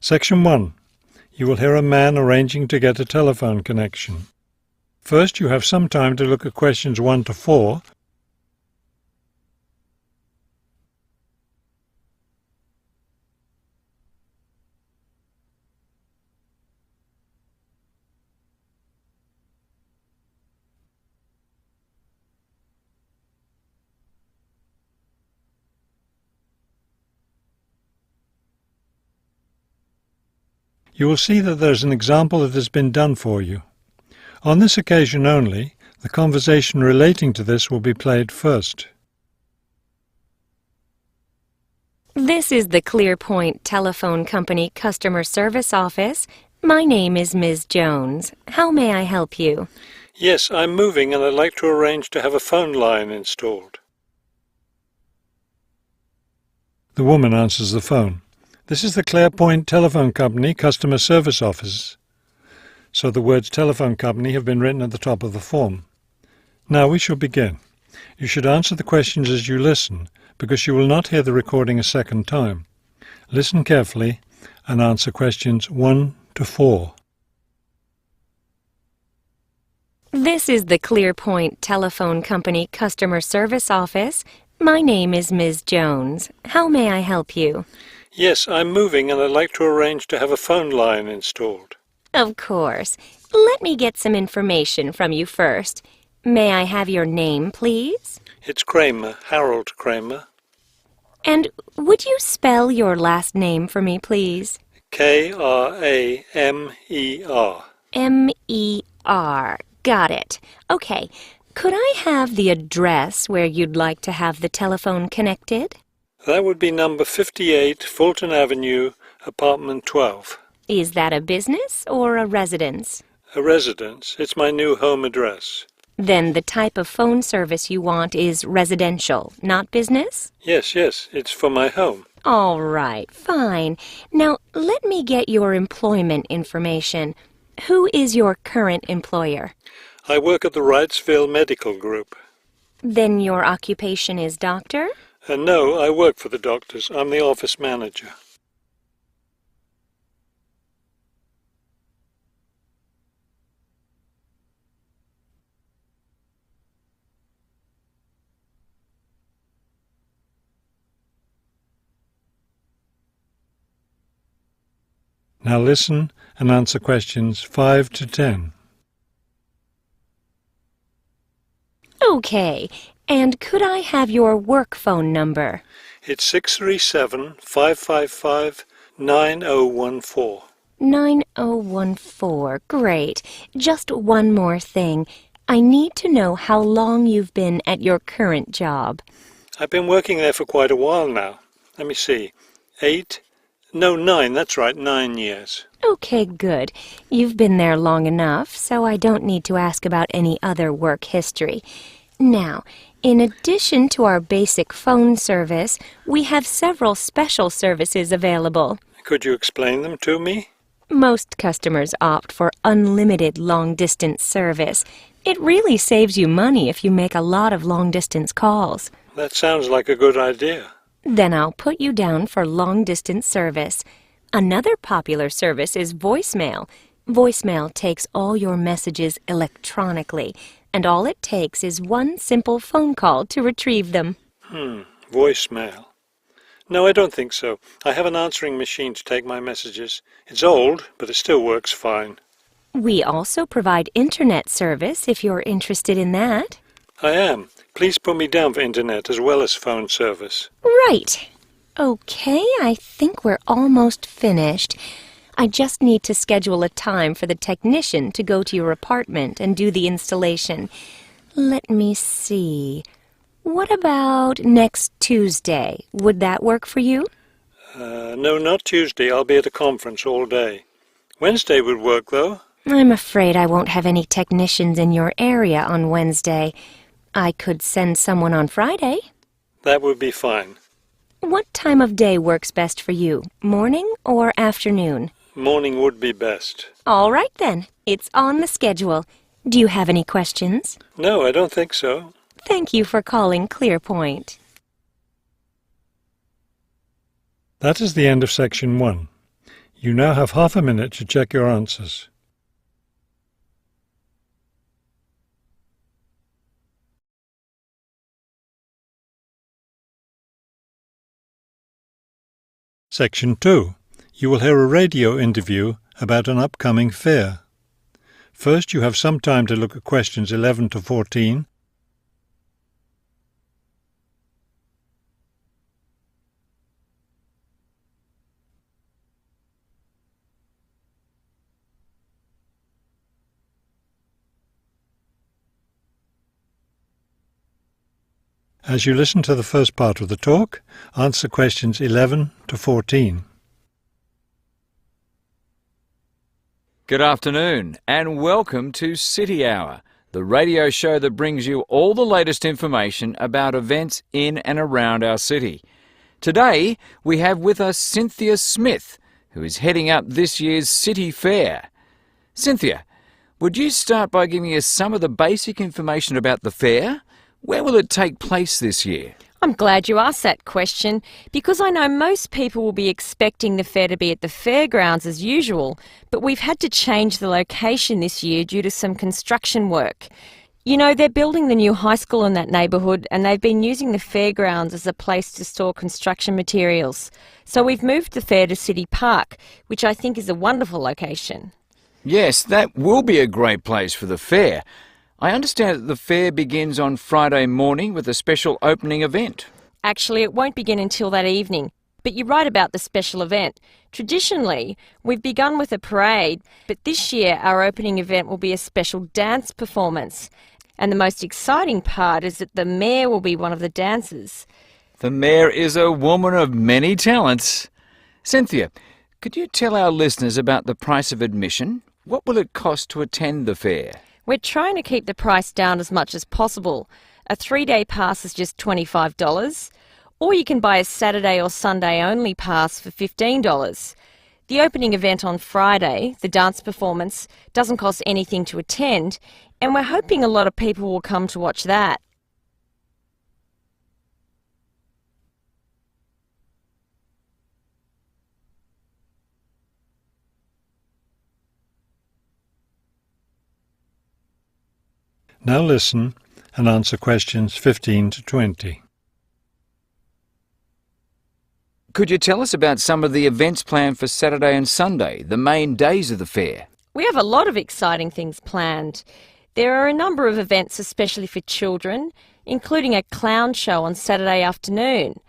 Section 1. You will hear a man arranging to get a telephone connection. First, you have some time to look at questions 1 to 4. You will see that there is an example that has been done for you. On this occasion only, the conversation relating to this will be played first. This is the ClearPoint Telephone Company Customer Service Office. My name is Ms. Jones. How may I help you? Yes, I'm moving and I'd like to arrange to have a phone line installed. The woman answers the phone. This is the ClearPoint Telephone Company Customer Service Office. So the words telephone company have been written at the top of the form. Now we shall begin. You should answer the questions as you listen, because you will not hear the recording a second time. Listen carefully and answer questions 1 to 4. This is the ClearPoint Telephone Company Customer Service Office. My name is Ms. Jones. How may I help you? Yes, I'm moving and I'd like to arrange to have a phone line installed. Of course. Let me get some information from you first. May I have your name, please? It's Kramer, Harold Kramer. And would you spell your last name for me, please? Kramer. M-E-R. Got it. Okay. Could I have the address where you'd like to have the telephone connected? That would be number 58, Fulton Avenue, apartment 12. Is that a business or a residence? A residence. It's my new home address. Then the type of phone service you want is residential, not business? Yes, it's for my home. All right, fine. Now, let me get your employment information. Who is your current employer? I work at the Wrightsville Medical Group. Then your occupation is doctor? No, I work for the doctors. I'm the office manager. Now listen and answer questions 5 to 10. Okay, and could I have your work phone number? It's 637-555-9014. 9014, great. Just one more thing. I need to know how long you've been at your current job. I've been working there for quite a while now. Let me see. 9, that's right, 9 years. Okay, good. You've been there long enough, so I don't need to ask about any other work history. Now, in addition to our basic phone service, we have several special services available. Could you explain them to me? Most customers opt for unlimited long-distance service. It really saves you money if you make a lot of long-distance calls. That sounds like a good idea. Then I'll put you down for long-distance service. Another popular service is voicemail. Voicemail takes all your messages electronically, and all it takes is one simple phone call to retrieve them. Voicemail. No, I don't think so. I have an answering machine to take my messages. It's old, but it still works fine. We also provide internet service if you're interested in that. I am. Please put me down for internet as well as phone service. Right. Okay, I think we're almost finished. I just need to schedule a time for the technician to go to your apartment and do the installation. Let me see. What about next Tuesday? Would that work for you? No, not Tuesday. I'll be at a conference all day. Wednesday would work, though. I'm afraid I won't have any technicians in your area on Wednesday. I could send someone on Friday. That would be fine. What time of day works best for you, morning or afternoon? Morning would be best. All right, then. It's on the schedule. Do you have any questions? No, I don't think so. Thank you for calling ClearPoint. That is the end of Section 1. You now have half a minute to check your answers. Section 2. You will hear a radio interview about an upcoming fair. First, you have some time to look at questions 11 to 14. As you listen to the first part of the talk, answer questions 11 to 14. Good afternoon and welcome to City Hour, the radio show that brings you all the latest information about events in and around our city. Today we have with us Cynthia Smith, who is heading up this year's City Fair. Cynthia, would you start by giving us some of the basic information about the fair? Where will it take place this year? I'm glad you asked that question because I know most people will be expecting the fair to be at the fairgrounds as usual, but we've had to change the location this year due to some construction work. You know, they're building the new high school in that neighbourhood and they've been using the fairgrounds as a place to store construction materials. So we've moved the fair to City Park, which I think is a wonderful location. Yes, that will be a great place for the fair. I understand that the fair begins on Friday morning with a special opening event. Actually, it won't begin until that evening, but you're right about the special event. Traditionally, we've begun with a parade, but this year our opening event will be a special dance performance. And the most exciting part is that the mayor will be one of the dancers. The mayor is a woman of many talents. Cynthia, could you tell our listeners about the price of admission? What will it cost to attend the fair? We're trying to keep the price down as much as possible. A 3-day pass is just $25, or you can buy a Saturday or Sunday only pass for $15. The opening event on Friday, the dance performance, doesn't cost anything to attend, and we're hoping a lot of people will come to watch that. Now listen and answer questions 15 to 20. Could you tell us about some of the events planned for Saturday and Sunday, the main days of the fair? We have a lot of exciting things planned. There are a number of events especially for children, including a clown show on Saturday afternoon.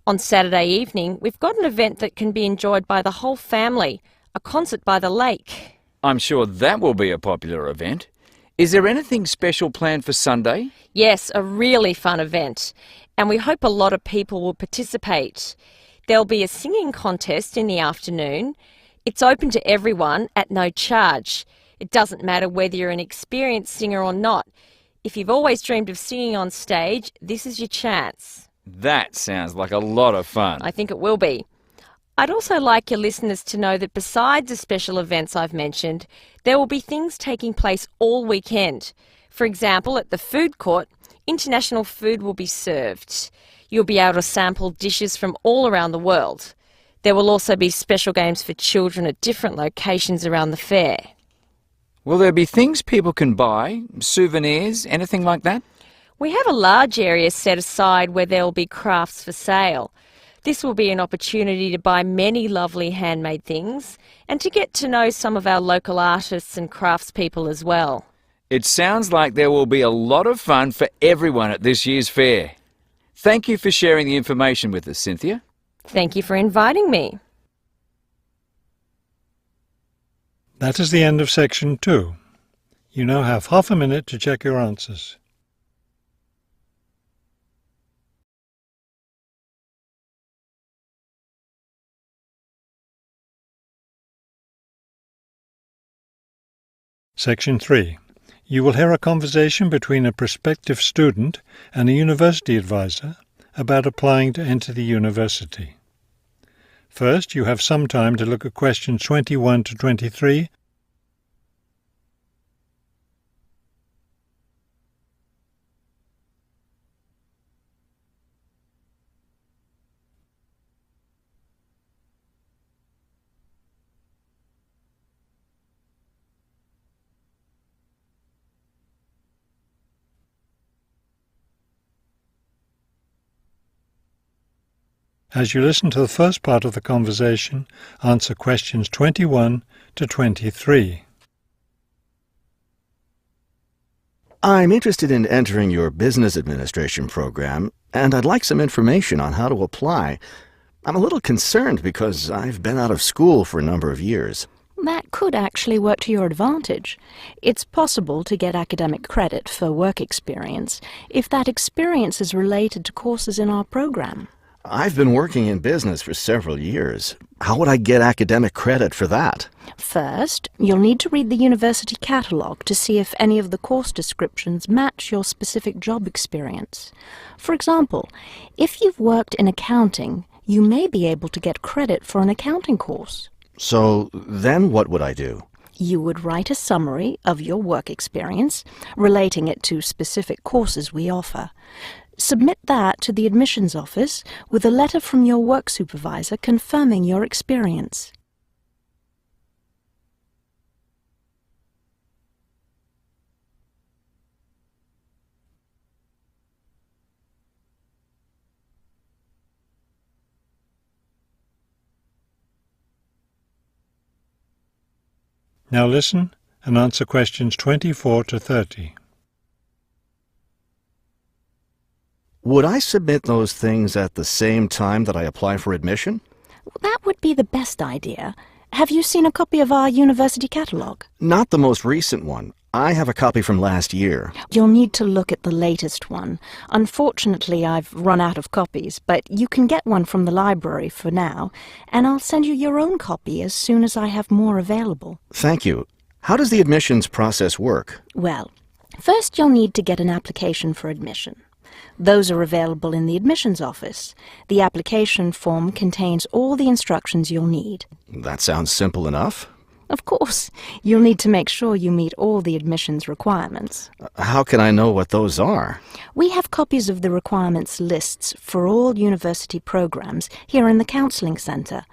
On Saturday evening, we've got an event that can be enjoyed by the whole family, a concert by the lake. I'm sure that will be a popular event. Is there anything special planned for Sunday? Yes, a really fun event, and we hope a lot of people will participate. There'll be a singing contest in the afternoon. It's open to everyone at no charge. It doesn't matter whether you're an experienced singer or not. If you've always dreamed of singing on stage, this is your chance. That sounds like a lot of fun. I think it will be. I'd also like your listeners to know that besides the special events I've mentioned, there will be things taking place all weekend. For example, at the food court, international food will be served. You'll be able to sample dishes from all around the world. There will also be special games for children at different locations around the fair. Will there be things people can buy, souvenirs, anything like that? We have a large area set aside where there will be crafts for sale. This will be an opportunity to buy many lovely handmade things and to get to know some of our local artists and craftspeople as well. It sounds like there will be a lot of fun for everyone at this year's fair. Thank you for sharing the information with us, Cynthia. Thank you for inviting me. That is the end of section 2. You now have half a minute to check your answers. Section 3. You will hear a conversation between a prospective student and a university advisor about applying to enter the university. First, you have some time to look at questions 21 to 23. As you listen to the first part of the conversation, answer questions 21 to 23. I'm interested in entering your business administration program, and I'd like some information on how to apply. I'm a little concerned because I've been out of school for a number of years. That could actually work to your advantage. It's possible to get academic credit for work experience if that experience is related to courses in our program. I've been working in business for several years. How would I get academic credit for that? First, you'll need to read the university catalogue to see if any of the course descriptions match your specific job experience. For example, if you've worked in accounting, you may be able to get credit for an accounting course. So then what would I do? You would write a summary of your work experience, relating it to specific courses we offer. Submit that to the admissions office with a letter from your work supervisor confirming your experience. Now listen and answer questions 24 to 30. Would I submit those things at the same time that I apply for admission? That would be the best idea. Have you seen a copy of our university catalogue? Not the most recent one. I have a copy from last year. You'll need to look at the latest one. Unfortunately, I've run out of copies, but you can get one from the library for now, and I'll send you your own copy as soon as I have more available. Thank you. How does the admissions process work? Well, first you'll need to get an application for admission. Those are available in the admissions office. The application form contains all the instructions you'll need. That sounds simple enough. Of course, you'll need to make sure you meet all the admissions requirements. How can I know what those are? We have copies of the requirements lists for all university programs here in the Counseling Centre.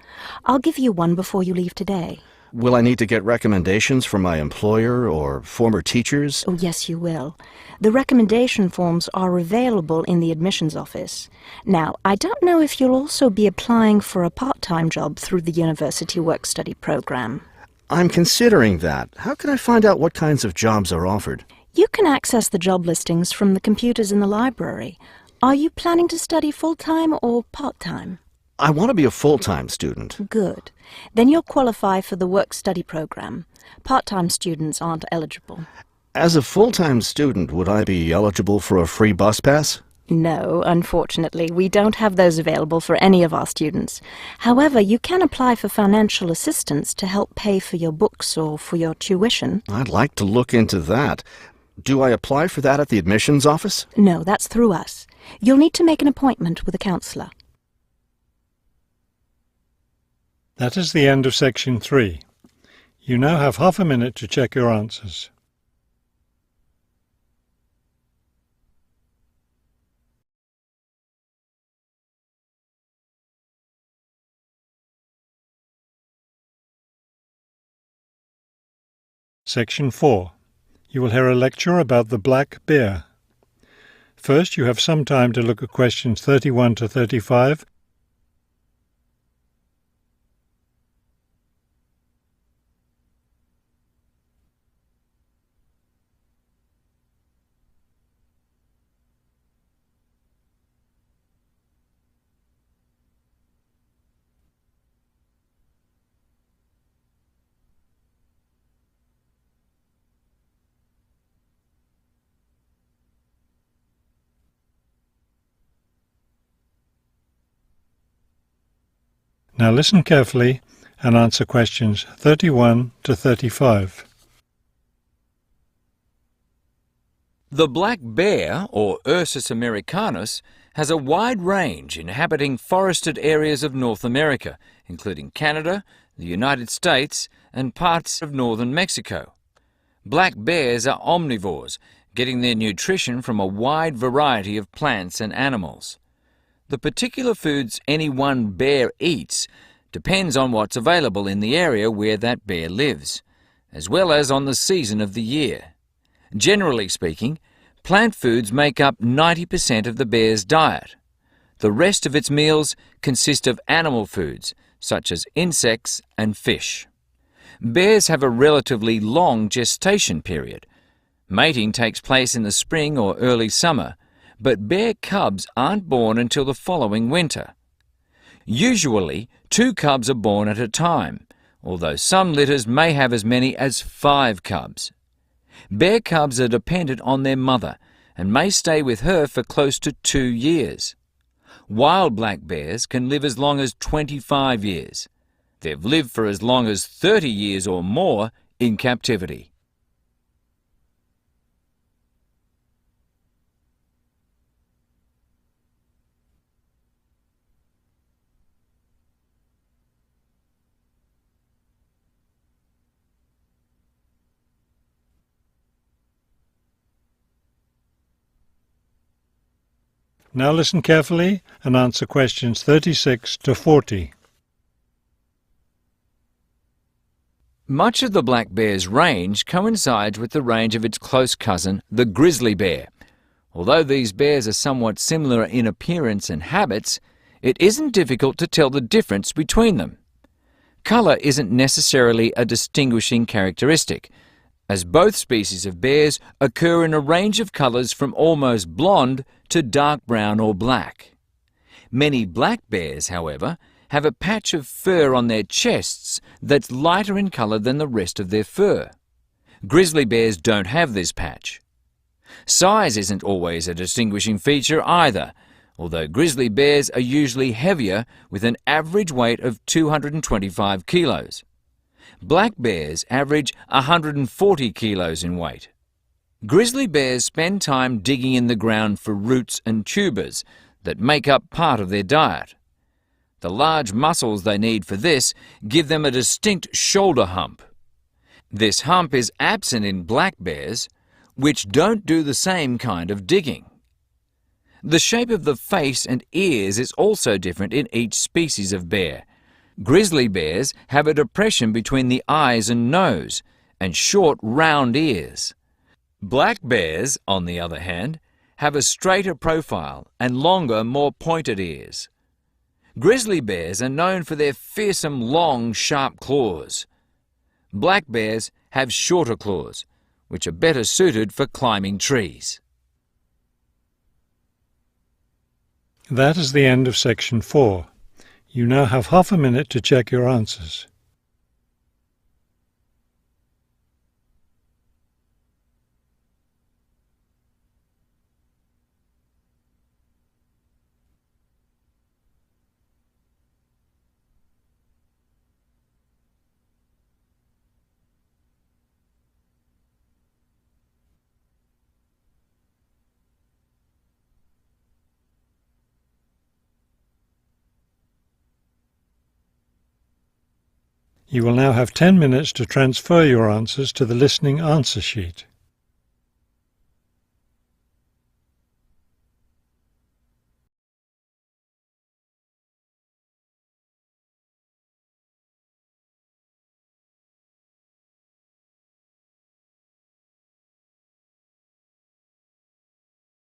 I'll give you one before you leave today. Will I need to get recommendations from my employer or former teachers? Oh, yes, you will. The recommendation forms are available in the admissions office. Now, I don't know if you'll also be applying for a part-time job through the university work-study program. I'm considering that. How can I find out what kinds of jobs are offered? You can access the job listings from the computers in the library. Are you planning to study full-time or part-time? I want to be a full-time student. Good. Then you'll qualify for the work-study program. Part-time students aren't eligible. As a full-time student, would I be eligible for a free bus pass? No, unfortunately, we don't have those available for any of our students. However, you can apply for financial assistance to help pay for your books or for your tuition. I'd like to look into that. Do I apply for that at the admissions office? No, that's through us. You'll need to make an appointment with a counsellor. That is the end of section 3. You now have half a minute to check your answers. Section 4. You will hear a lecture about the black bear. First, you have some time to look at questions 31 to 35. Now listen carefully and answer questions 31 to 35. The black bear, or Ursus americanus, has a wide range inhabiting forested areas of North America, including Canada, the United States, and parts of northern Mexico. Black bears are omnivores, getting their nutrition from a wide variety of plants and animals. The particular foods any one bear eats depends on what's available in the area where that bear lives, as well as on the season of the year. Generally speaking, plant foods make up 90% of the bear's diet. The rest of its meals consist of animal foods, such as insects and fish. Bears have a relatively long gestation period. Mating takes place in the spring or early summer, but bear cubs aren't born until the following winter. Usually, 2 cubs are born at a time, although some litters may have as many as 5 cubs. Bear cubs are dependent on their mother and may stay with her for close to 2 years. Wild black bears can live as long as 25 years. They've lived for as long as 30 years or more in captivity. Now listen carefully and answer questions 36 to 40. Much of the black bear's range coincides with the range of its close cousin, the grizzly bear. Although these bears are somewhat similar in appearance and habits, it isn't difficult to tell the difference between them. Colour isn't necessarily a distinguishing characteristic, as both species of bears occur in a range of colours from almost blonde to dark brown or black. Many black bears, however, have a patch of fur on their chests that's lighter in colour than the rest of their fur. Grizzly bears don't have this patch. Size isn't always a distinguishing feature either, although grizzly bears are usually heavier with an average weight of 225 kilos. Black bears average 140 kilos in weight. Grizzly bears spend time digging in the ground for roots and tubers that make up part of their diet. The large muscles they need for this give them a distinct shoulder hump. This hump is absent in black bears, which don't do the same kind of digging. The shape of the face and ears is also different in each species of bear. Grizzly bears have a depression between the eyes and nose, and short, round ears. Black bears, on the other hand, have a straighter profile and longer, more pointed ears. Grizzly bears are known for their fearsome, long, sharp claws. Black bears have shorter claws, which are better suited for climbing trees. That is the end of section 4. You now have half a minute to check your answers. You will now have 10 minutes to transfer your answers to the listening answer sheet.